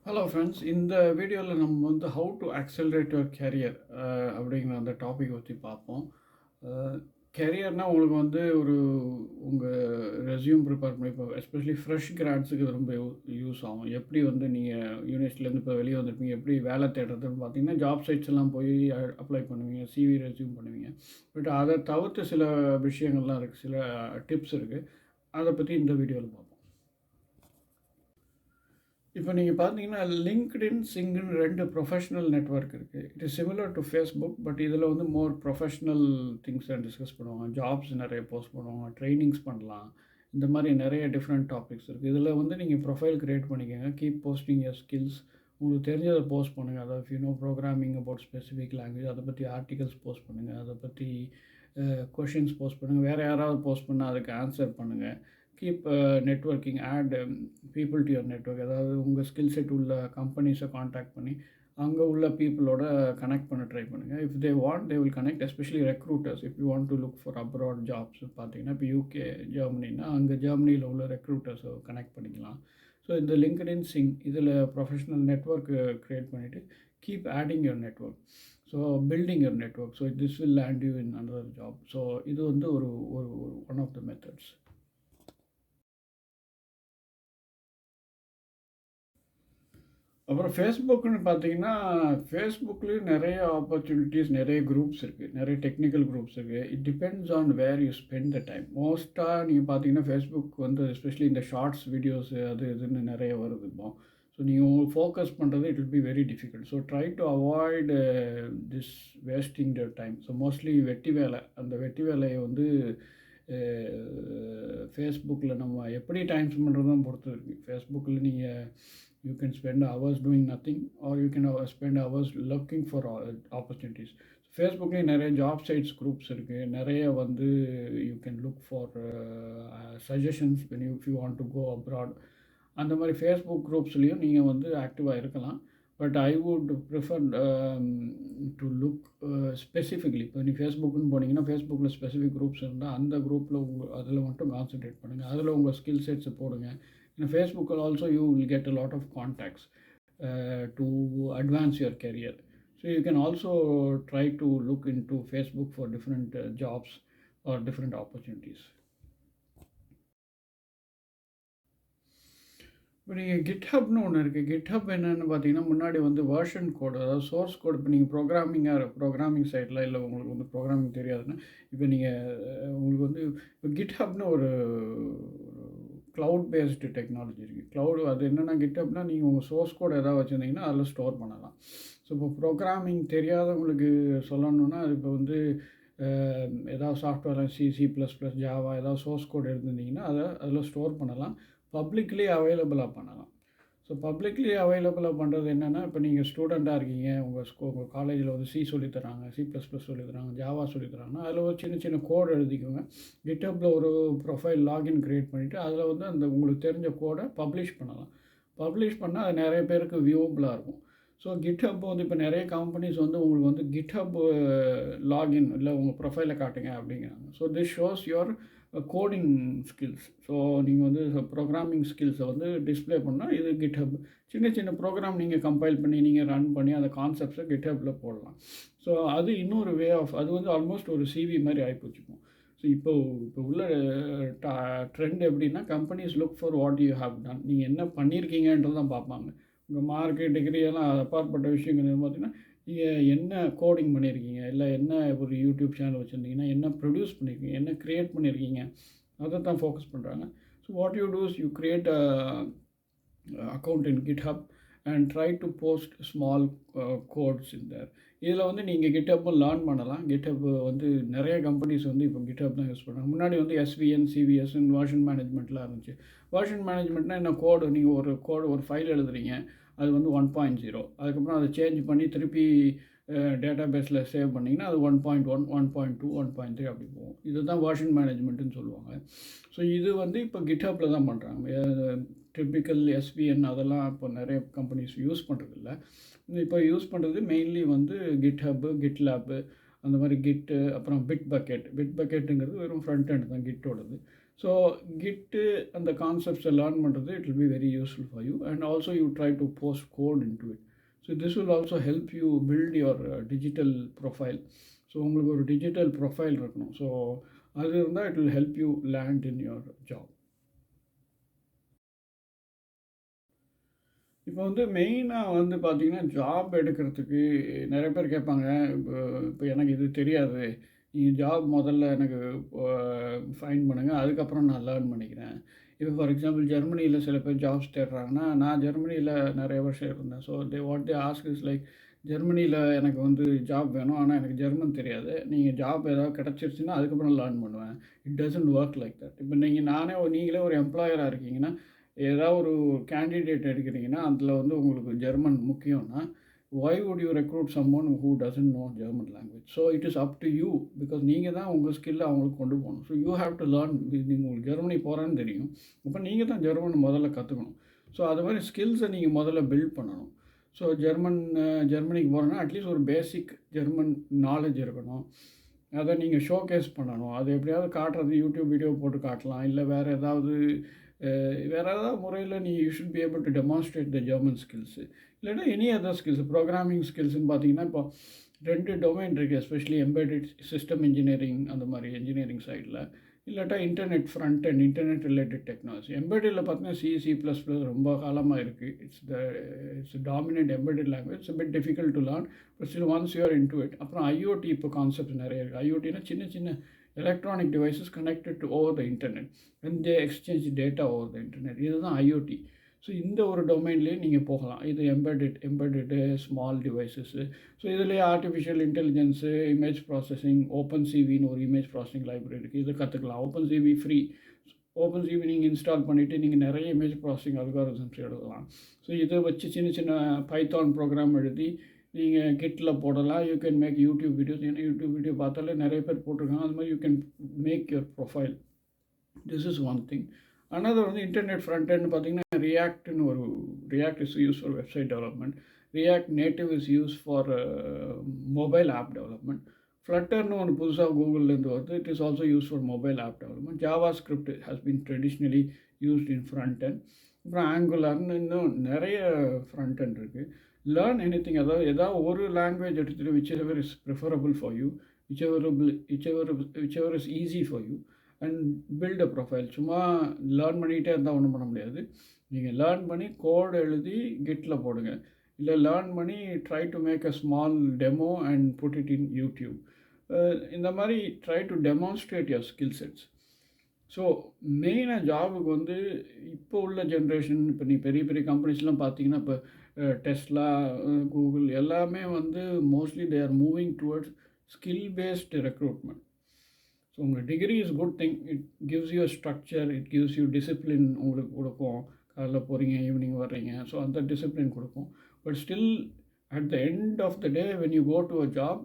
Hello friends. இந்த வீடியோவில் நம்ம வந்து how to accelerate your career அப்படிங்கிற அந்த டாபிக் பற்றி பார்ப்போம். கேரியர்னால் உங்களுக்கு வந்து உங்கள் ரெஸ்யூம் ப்ரிப்பேர் பண்ணி இப்போ எஸ்பெஷலி ஃப்ரெஷ் கிராட்ஸுக்கு ரொம்ப யூஸ் ஆகும். எப்படி வந்து நீங்கள் யூனிவர்சிட்டிலேருந்து இப்போ வெளியே வந்திருப்பீங்க, எப்படி வேலை தேடுறதுன்னு பார்த்தீங்கன்னா ஜாப் சைட்ஸ் எல்லாம் போய் அப்ளை பண்ணுவீங்க, சிவி ரெஸ்யூம் பண்ணுவீங்க. பட் அதை தவிர்த்து சில விஷயங்கள்லாம் இருக்குது, சில டிப்ஸ் இருக்குது. அதை பற்றி இந்த வீடியோவில் பார்ப்போம். இப்போ நீங்கள் பார்த்தீங்கன்னா லிங்க்டின், சிங்க்னு 2 ப்ரொஃபஷனல் நெட்வொர்க் இருக்குது. It is similar to Facebook. But இதில் வந்து மோர் ப்ரொஃபஷ்னல் திங்ஸை டிஸ்கஸ் பண்ணுவாங்க. ஜாப்ஸ் நிறைய போஸ்ட் பண்ணுவாங்க, ட்ரைனிங்ஸ் பண்ணலாம். இந்த மாதிரி நிறைய டிஃப்ரெண்ட் டாபிக்ஸ் இருக்குது. இதில் வந்து நீங்கள் ப்ரொஃபைல் க்ரியேட் பண்ணிக்கோங்க. Keep posting your skills. உங்களுக்கு தெரிஞ்சதை போஸ்ட் பண்ணுங்கள். அதாவது ப்ரோக்ராமிங் அபவுட் ஸ்பெசிஃபிக் லாங்குவேஜ், அதை பற்றி ஆர்டிகல்ஸ் போஸ்ட் பண்ணுங்கள். அதை பற்றி கொஷின்ஸ் போஸ்ட் பண்ணுங்கள். வேறு யாராவது போஸ்ட் பண்ணால் அதுக்கு ஆன்சர் பண்ணுங்கள். Keep networking, add people to your network. அதாவது உங்கள் ஸ்கில் செட் உள்ள கம்பெனிஸை காண்டாக்ட் பண்ணி அங்கே உள்ள பீப்புளோட கனெக்ட் பண்ண ட்ரை பண்ணுங்கள். If they want they will connect, especially recruiters. If you want to look for abroad jobs பார்த்தீங்கன்னா, இப்போ யூகே, ஜெர்மனின்னா அங்கே ஜெர்மனியில் உள்ள ரெக்ரூட்டர்ஸை கனெக்ட் பண்ணிக்கலாம். ஸோ இந்த லிங்க்டின், சிங் இதில் ப்ரொஃபஷனல் நெட்வொர்க் க்ரியேட் பண்ணிவிட்டு keep adding your network. So building your network. So this will land you in another job. So இது வந்து ஒரு ஒன் ஆஃப் த மெத்தட்ஸ். அப்புறம் ஃபேஸ்புக்குன்னு பார்த்தீங்கன்னா, ஃபேஸ்புக்லேயும் நிறைய ஆப்பர்ச்சுனிட்டிஸ், நிறைய குரூப்ஸ் இருக்குது, நிறைய டெக்னிக்கல் குரூப்ஸ் இருக்குது. It depends on where you spend the time. மோஸ்ட்டாக நீங்கள் பார்த்தீங்கன்னா ஃபேஸ்புக் வந்து எஸ்பெஷலி இந்த ஷார்ட்ஸ் வீடியோஸு அது இதுன்னு நிறைய வருது இப்போ. ஸோ நீங்கள் உங்களுக்கு ஃபோக்கஸ் பண்ணுறது it will be very difficult. So try to avoid this wasting the time. So mostly வெட்டி வேலை, அந்த வெட்டி வேலையை வந்து ஃபேஸ்புக்கில் நம்ம எப்படி டைம் ஸ்பெண்ட் பண்ணுறதும் பொறுத்து இருக்குது. ஃபேஸ்புக்கில் நீங்கள் you can spend hours doing nothing, or you can spend hours looking for opportunities. ஃபேஸ்புக்லேயும் நிறைய ஜாப் சைட்ஸ் குரூப்ஸ் இருக்குது. நிறைய வந்து you can look for suggestions when if you want to go abroad. அந்த மாதிரி ஃபேஸ்புக் குரூப்ஸ்லேயும் நீங்கள் வந்து ஆக்டிவாக இருக்கலாம். But I would prefer to look specifically. இப்போ நீங்கள் ஃபேஸ்புக்குன்னு போனீங்கன்னா ஃபேஸ்புக்கில் ஸ்பெசிஃபிக் குரூப்ஸ் இருந்தால் அந்த குரூப்பில் அதில் மட்டும் கான்சன்ட்ரேட் பண்ணுங்கள். அதில் உங்கள் ஸ்கில் செட்ஸை போடுங்க. In Facebook also you will get a lot of contacts to advance your career. So you can also try to look into Facebook for different jobs or different opportunities. இப்போ நீங்கள் கிட்ஹப்னு ஒன்று இருக்குது. GitHub என்னென்னு பார்த்தீங்கன்னா, முன்னாடி வந்து version கோடு, அதாவது source code. இப்போ நீங்கள் ப்ரோக்ராமிங் சைட்டில் இல்லை உங்களுக்கு வந்து ப்ரோக்ராமிங் தெரியாதுன்னா, இப்போ நீங்கள் உங்களுக்கு வந்து இப்போ கிட்ஹப்னு ஒரு க்ளவுட் பேஸ்டு டெக்னாலஜி இருக்குது. க்ளவுடு அது என்னென்னா, கிட்ஹப்னா நீங்கள் உங்கள் சோர்ஸ் கோடு எதாவது வச்சுருந்தீங்கன்னா அதில் ஸ்டோர் பண்ணலாம். ஸோ இப்போ ப்ரோக்ராமிங் தெரியாதவங்களுக்கு சொல்லணுன்னா, இப்போ வந்து ஏதாவது software C plus plus Java ஏதாவது சோர்ஸ் கோடு எடுத்திருந்தீங்கன்னா அதில் ஸ்டோர் பண்ணலாம். பப்ளிக்லி அவைலபிளாக பண்ணலாம். ஸோ பப்ளிக்லி அவைலபிளாக பண்ணுறது என்னென்னா, இப்போ நீங்கள் ஸ்டூடெண்ட்டாக இருக்கீங்க, உங்கள் காலேஜில் வந்து சி சொல்லித்தராங்க, சி ப்ளஸ் ப்ளஸ் சொல்லித்தராங்க, ஜாவா சொல்லித்தராங்கன்னா அதில் ஒரு சின்ன சின்ன கோடு எழுதிக்கோங்க. கிட்ஹப்பில் ஒரு ப்ரொஃபைல் லாகின் க்ரியேட் பண்ணிவிட்டு அதில் வந்து அந்த உங்களுக்கு தெரிஞ்ச கோடை பப்ளிஷ் பண்ணலாம். பப்ளிஷ் பண்ணால் அது நிறைய பேருக்கு வியூவபுளாக இருக்கும். ஸோ கிட்ஹப் வந்து இப்போ நிறைய கம்பெனிஸ் வந்து உங்களுக்கு வந்து கிட்ஹப் லாகின் இல்லை உங்கள் ப்ரொஃபைலை காட்டுங்க அப்படிங்கிறாங்க. So this shows your coding skills. So நீங்கள் வந்து ப்ரோக்ராமிங் ஸ்கில்ஸை வந்து டிஸ்பிளே பண்ணால் இது கிட்ஹப். சின்ன சின்ன ப்ரோக்ராம் நீங்கள் கம்பைல் பண்ணி நீங்கள் ரன் பண்ணி அந்த கான்செப்ட்ஸை கிட்ஹப்பில் போடலாம். ஸோ அது இன்னொரு வே ஆஃப், அது வந்து ஆல்மோஸ்ட் ஒரு சிவி மாதிரி ஆகிப்போச்சுக்கும். ஸோ இப்போ உள்ள ட்ரெண்ட் எப்படின்னா, companies look for what you have done. நீங்கள் என்ன பண்ணியிருக்கீங்கன்றது தான் பார்ப்பாங்க. உங்கள் மார்க்கு, டிகிரி எல்லாம் அப்பாற்பட்ட விஷயங்கள் பார்த்தீங்கன்னா, நீங்கள் என்ன கோடிங் பண்ணியிருக்கீங்க, இல்லை என்ன ஒரு யூடியூப் சேனல் வச்சுருந்தீங்கன்னா என்ன ப்ரொடியூஸ் பண்ணியிருக்கீங்க, என்ன க்ரியேட் பண்ணியிருக்கீங்க, அதை தான் ஃபோக்கஸ் பண்ணுறாங்க. So what you does, you create account in GitHub and try to post small codes in there. இதில் வந்து நீங்கள் கிட்ஹப்பும் லேர்ன் பண்ணலாம். கிட்ஹப் வந்து நிறைய கம்பெனிஸ் வந்து இப்போ கிட்ஹப் தான் யூஸ் பண்ணுறாங்க. முன்னாடி வந்து SVN, CVSன்னு வெர்ஷன் மேனேஜ்மெண்ட்லாம் இருந்துச்சு. வெர்ஷன் மேனேஜ்மெண்ட்னா என்ன, கோடு நீங்கள் ஒரு ஃபைல் எழுதுறீங்க, அது வந்து 1.0. அதுக்கப்புறம் அதை சேஞ்ச் பண்ணி திருப்பி டேட்டா பேஸில் சேவ் பண்ணிங்கன்னா அது 1.1, 1.2, 1.3 அப்படி போகும். இதுதான் வெர்ஷன் மேனேஜ்மெண்ட்டுன்னு சொல்லுவாங்க. ஸோ இது வந்து இப்போ கிட்ஹப்பில் தான் பண்ணுறாங்க. டிப்பிக்கல் SVN அதெல்லாம் இப்போ நிறைய கம்பெனிஸ் யூஸ் பண்ணுறதில்ல. இப்போ யூஸ் பண்ணுறது மெயின்லி வந்து கிட்ஹப்பு, கிட்லேப்பு, அந்த மாதிரி கிட்டு, அப்புறம் பிட் பக்கெட்டுங்கிறது வெறும் ஃப்ரண்ட் எண்ட் தான் கிட்டோடது. ஸோ கிட்டு அந்த கான்செப்ட்ஸை லேர்ன் பண்ணுறது it will be very useful for you and also you try to post code in to it. So this will also help you build your digital profile. So உங்களுக்கு ஒரு digital profile இருக்கணும். So அது இருந்தால் it will help you land in your job. இப்போ வந்து மெயினாக வந்து பார்த்திங்கன்னா ஜாப் எடுக்கிறதுக்கு நிறைய பேர் கேட்பாங்க, இப்போ எனக்கு இது தெரியாது, நீங்கள் ஜாப் முதல்ல எனக்கு ஃபைன் பண்ணுங்கள், அதுக்கப்புறம் நான் லேர்ன் பண்ணிக்கிறேன். இப்போ ஃபார் எக்ஸாம்பிள் ஜெர்மனியில் சில பேர் ஜாப்ஸ் தேடுறாங்கன்னா, நான் ஜெர்மனியில் நிறைய வருஷம் இருந்தேன். So what they ask is like, ஜெர்மனியில் எனக்கு வந்து ஜாப் வேணும், ஆனால் எனக்கு ஜெர்மன் தெரியாது, நீங்கள் ஜாப் ஏதாவது கிடச்சிருச்சுன்னா அதுக்கப்புறம் லேர்ன் பண்ணுவேன். It doesn't work like that. இப்போ நீங்களே ஒரு எம்ப்ளாயராக இருக்கீங்கன்னா, ஏதாவது ஒரு கேண்டிடேட் எடுக்கிறீங்கன்னா அதில் வந்து உங்களுக்கு German முக்கியம்னா, why would you recruit someone who doesn't know German language? So it is up to you, because நீங்கள் தான் உங்கள் ஸ்கில்லை அவங்களுக்கு கொண்டு போகணும். So you have to learn. நீங்கள் உங்களுக்கு ஜெர்மனி போகிறான்னு தெரியும், அப்போ நீங்கள் தான் ஜெர்மன் முதல்ல கற்றுக்கணும். ஸோ அது மாதிரி ஸ்கில்ஸை நீங்கள் முதல்ல பில்ட் பண்ணணும். ஸோ ஜெர்மனிக்கு போகிறோன்னா அட்லீஸ்ட் ஒரு பேசிக் ஜெர்மன் நாலேஜ் இருக்கணும். அதை நீங்கள் ஷோ கேஸ் பண்ணணும். அது எப்படியாவது காட்டுறது, யூடியூப் வீடியோ போட்டு காட்டலாம், இல்லை வேறு ஏதாவது முறையில் you should be able to demonstrate the German skills. இல்லைன்னா எனி அதர் ஸ்கில்ஸ், ப்ரோக்ராமிங் ஸ்கில்ஸ்ன்னு பார்த்தீங்கன்னா இப்போ 2 டொமைன் இருக்குது, எஸ்பெஷலி எம்பெடட் சிஸ்டம் இன்ஜினியரிங், அந்த மாதிரி இன்ஜினியரிங் சைடில். இல்லாட்டா internet front and internet related technology. எம்பெடில் பார்த்தீங்கன்னா C++ ரொம்ப காலமாக இருக்குது. It's dominant embedded language. It's bit difficult to learn, but still once you're in to it. அப்புறம் ஐஓடி இப்போ கான்செப்ட்ஸ் நிறைய இருக்குது. ஐஓடினா சின்ன சின்ன electronic devices connected to over the internet when they exchange data over the internet. இதுதான் IoT. So இந்த ஒரு டொமைன்லேயே நீங்கள் போகலாம். இது எம்பெடடு ஸ்மால் டிவைசஸ்ஸு. ஸோ இதுலேயே ஆர்டிஃபிஷியல் இன்டெலிஜென்ஸு, இமேஜ் ப்ராசஸிங், ஓப்பன்சிவின்னு ஒரு இமேஜ் ப்ராசஸிங் லைப்ரரி இருக்குது, இது கற்றுக்கலாம். ஓப்பன்சிவி ஃப்ரீ. ஓப்பன்சிவி நீங்கள் இன்ஸ்டால் பண்ணிவிட்டு நீங்கள் நிறைய இமேஜ் ப்ராசஸிங் அல்காரிதம்ஸ் எழுதலாம். ஸோ இதை வச்சு சின்ன சின்ன பைத்தான் ப்ரோக்ராம் எழுதி நீங்கள் கிட்டில் போடலாம். You can make YouTube videos. ஏன்னா யூடியூப் வீடியோ பார்த்தாலே நிறைய பேர் போட்டிருக்காங்க. அது மாதிரி you can make your profile. This is one thing. Another வந்து இன்டர்நெட் ஃப்ரண்ட் எண்ட் பார்த்தீங்கன்னா React is use for website development. React Native is use for mobile app development. ஃப்ளட்டர்னு ஒன்று புதுசாக கூகுள்லேருந்து வருது. It is also use for mobile app development. JavaScript has been traditionally used in front end. அப்புறம் ஆங்குலர்னு இன்னும் நிறைய front end இருக்குது. Learn any thing. ஏதாவது ஒரு லாங்குவேஜ் எடுத்துகிட்டு whichever is preferable for you, whichever is easy for you, and build a profile. சும்மா learn பண்ணிகிட்டே இருந்தால் ஒன்றும் பண்ண முடியாது. நீங்கள் லேர்ன் பண்ணி கோடு எழுதி கிட்டில் போடுங்க, இல்லை லேர்ன் பண்ணி try to make a small demo and put it in YouTube. இந்த மாதிரி try to demonstrate your skill sets. So மெயினாக ஜாபுக்கு வந்து இப்போ உள்ள ஜென்ரேஷன், இப்போ நீ பெரிய பெரிய கம்பெனிஸ்லாம் பார்த்தீங்கன்னா, இப்போ டெஸ்லா, கூகுள் எல்லாமே வந்து mostly they are moving towards skill based recruitment. So உங்கள் degree is good thing. It gives you structure, it gives you discipline. உங்களுக்கு கொடுக்கும், காலைல போகிறீங்க ஈவினிங் வர்றீங்க, ஸோ அந்த டிசிப்ளின் கொடுக்கும். But still at the end of the day when you go to a job,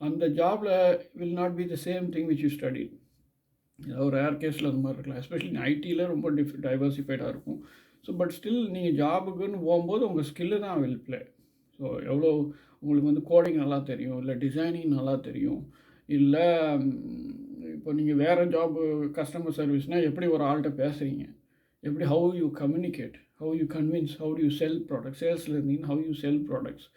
அந்த ஜாபில் will not be the same thing which you study. ஒரு ரேர் கேஸில் அந்த மாதிரி இருக்கலாம். எஸ்பெஷலி ஐடியில் ரொம்ப டைவர்சிஃபைடாக இருக்கும். ஸோ பட் ஸ்டில் நீங்கள் ஜாபுக்குன்னு போகும்போது உங்கள் ஸ்கில்லு தான் வில் ப்ளே. ஸோ எவ்வளோ உங்களுக்கு வந்து கோடிங் நல்லா தெரியும், இல்லை டிசைனிங் நல்லா தெரியும், இல்லை இப்போ நீங்கள் வேறு ஜாபு கஸ்டமர் சர்வீஸ்னால் எப்படி ஒரு ஆள்கிட்ட பேசுகிறீங்க, எப்படி how you communicate, how you convince, how do you sell products. சேல்ஸில் இருந்தீங்கன்னா how you sell products.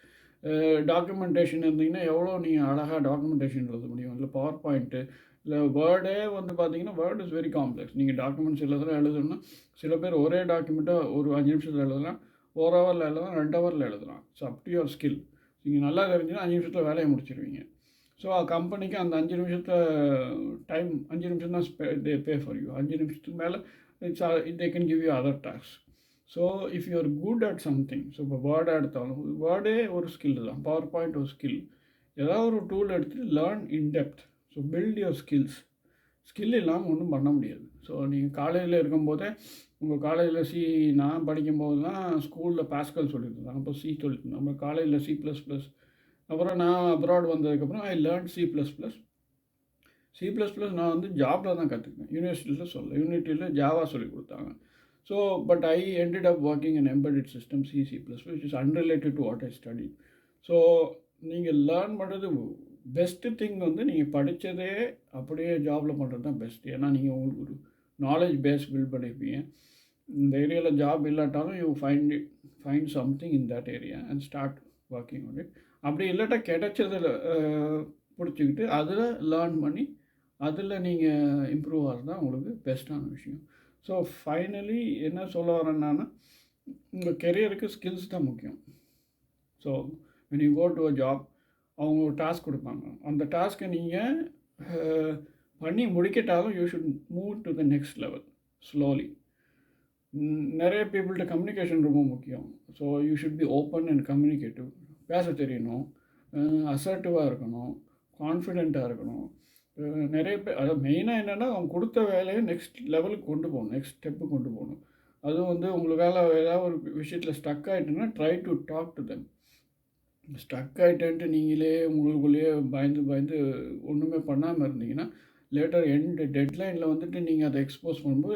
Documentation இருந்தீங்கன்னா எவ்வளோ நீங்கள் அழகாக டாக்குமெண்டேஷன் எழுத முடியும். இல்லை பவர் பாயிண்ட்டு, இல்லை வேர்டே வந்து பார்த்தீங்கன்னா வேர்ட் இஸ் வெரி காம்ப்ளெக்ஸ். நீங்கள் டாக்குமெண்ட்ஸ் எழுதணும்னா சில பேர் ஒரே டாக்குமெண்ட்டை ஒரு 5 நிமிஷத்தில் எழுதலாம், 1 ஹவரில் எழுதலாம், 2 ஹவரில் எழுதலாம். So up to your skill. நீங்கள் நல்லா தெரிஞ்சுன்னா 5 நிமிஷத்தில் வேலையை முடிச்சிருவீங்க. ஸோ கம்பெனிக்கு அந்த 5 நிமிஷத்தை டைம், 5 நிமிஷம் தான் தே பே ஃபார் யூ. 5 நிமிஷத்துக்கு மேலே they can give you other task. So if you are good at something, so இப்போ வேர்டாக எடுத்தாலும் வேர்டே ஒரு ஸ்கில் தான், பவர் பாயிண்ட் ஒரு ஸ்கில். ஏதாவது ஒரு டூல் எடுத்துகிட்டு learn in depth. So build your skills. Skill இல்லாமல் ஒன்றும் பண்ண முடியாது. ஸோ நீங்கள் காலேஜில் இருக்கும்போதே உங்கள் காலேஜில் நான் படிக்கும்போது தான் ஸ்கூலில் பாஸ்கல் சொல்லியிருந்தேன், அப்போ சொல்லியிருந்தேன். நம்ம காலேஜில் C++. அப்புறம் நான் அப்ராட் வந்ததுக்கப்புறம் ஐ லேர்ன் C++. நான் வந்து ஜாபில் தான் கற்றுக்கிட்டேன், யூனிவர்சிட்டியில் ஜாவா சொல்லி கொடுத்தாங்க. So but I ended up working in embedded system C++, which is unrelated to what I studied. So நீங்கள் லேர்ன் பண்ணுறது பெஸ்ட்டு திங் வந்து நீங்கள் படித்ததே அப்படியே ஜாபில் பண்ணுறது தான் பெஸ்ட்டு. ஏன்னா நீங்கள் உங்களுக்கு ஒரு நாலேஜ் பேஸ் பில்ட் பண்ணியிருப்பீங்க. இந்த ஏரியாவில் ஜாப் இல்லாட்டாலும் you find something in that area and start working on it. அப்படி இல்லாட்டா கிடைச்சதில் பிடிச்சிக்கிட்டு அதில் லேர்ன் பண்ணி அதில் நீங்கள் இம்ப்ரூவ் ஆகிறது தான் உங்களுக்கு பெஸ்ட்டான விஷயம். ஸோ ஃபைனலி என்ன சொல்ல வரேன்னா, உங்கள் கெரியருக்கு ஸ்கில்ஸ் தான் முக்கியம். So when you go to a job, அவங்க ஒரு டாஸ்க் கொடுப்பாங்க. அந்த டாஸ்க்கை நீங்கள் பண்ணி முடிக்கிட்டாலும் you should move to the next level slowly. நிறைய பீப்புள்கிட்ட கம்யூனிகேஷன் ரொம்ப முக்கியம். So you should be open and communicative. பேச தெரியணும், அசர்ட்டிவாக இருக்கணும், கான்ஃபிடெண்ட்டாக இருக்கணும். நிறைய பேர் அதாவது மெயினாக என்னென்னா அவங்க கொடுத்த வேலையை நெக்ஸ்ட் லெவலுக்கு கொண்டு போகணும், நெக்ஸ்ட் ஸ்டெப்புக்கு கொண்டு போகணும். அதுவும் வந்து உங்களுக்கால ஏதாவது ஒரு விஷயத்தில் ஸ்டக் ஆகிட்டுன்னா try to talk to them. Stuck ஆகிட்டேன்ட்டு நீங்களே உங்களுக்குள்ளேயே பயந்து ஒன்றுமே பண்ணாமல் இருந்தீங்கன்னா லேட்டர் டெட்லைனில் வந்துட்டு நீங்கள் அதை எக்ஸ்போஸ் பண்ணும்போது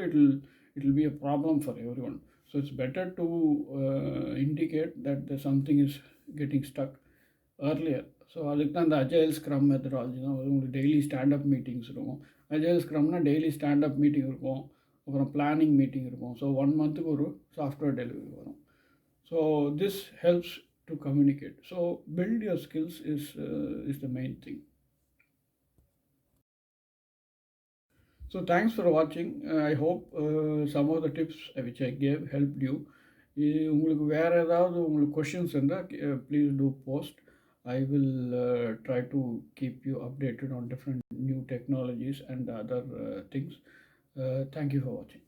it will be a problem for everyone. So it's better to indicate that something is getting stuck earlier. So அதுக்கு தான் இந்த அஜைல் ஸ்க்ரம் மெத்தடாலஜி தான் உங்களுக்கு டெய்லி ஸ்டாண்டப் மீட்டிங்ஸ் இருக்கும். அஜைல் ஸ்க்ரம்னா டெய்லி ஸ்டாண்டப் மீட்டிங் இருக்கும், அப்புறம் பிளானிங் மீட்டிங் இருக்கும். So 1 monthக்கு ஒரு சாஃப்ட்வேர் டெலிவரி வரும். So this helps to communicate. So build your skills is the main thing. So thanks for watching. I hope some of the tips which I gave helped you. உங்களுக்கு வேறு ஏதாவது உங்களுக்கு questions இருந்தால் please do post. I will try to keep you updated on different new technologies and other things. Thank you for watching.